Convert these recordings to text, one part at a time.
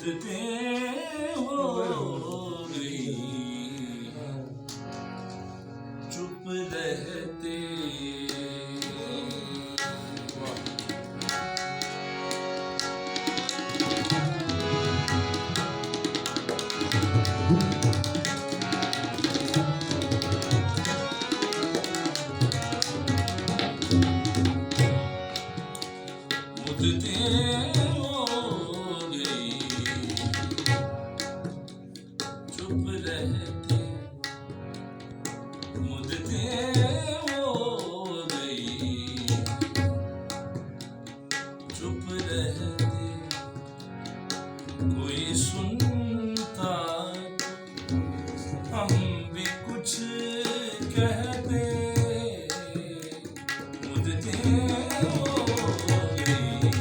मुझते हो गई, चुप रहते। मुझते हो गई, चुप रहते। मुझते हो गई, चुप रहते। कोई सुनता हम भी कुछ कहते। मुझते हो गई,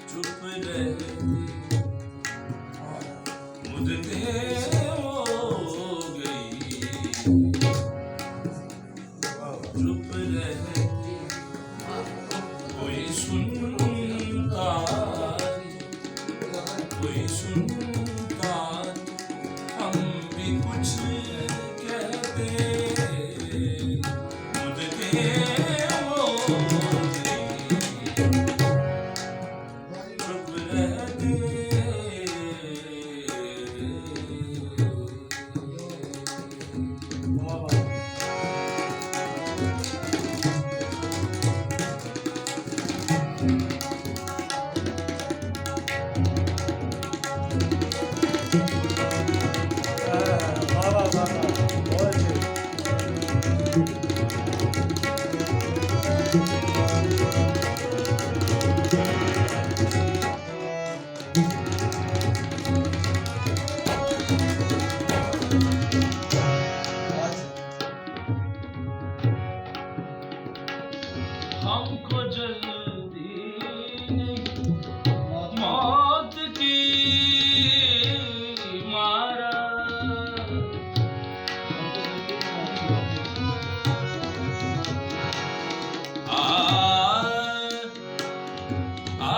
चुप रहते। मुझते हो गई, चुप रहते। कोई सुनता, कोई सुनता हम भी कुछ कहते। मुझते हो गई, चुप रहते। हमको जल्दी नहीं मौत की मारा। आ, आ,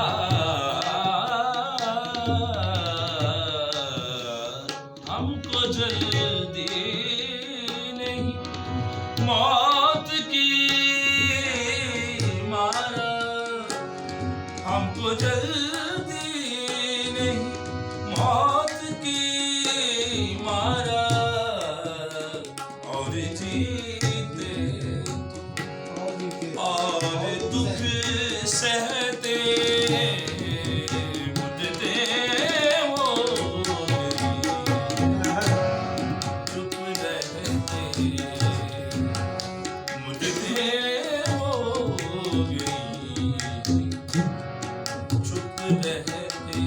हमको जल्दी नहीं मौत की मारा। हमको जल्दी नहीं मौत की मारा। और जीते और दुख सहते। मुझते हो गई, चुप रहते। मुझते हो गई, चुप रहते।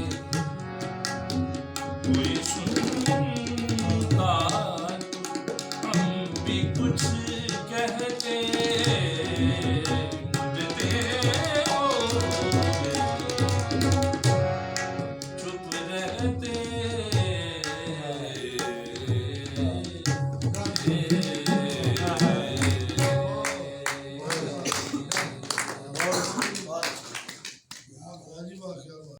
कोई सुनता हम भी कुछ कहते।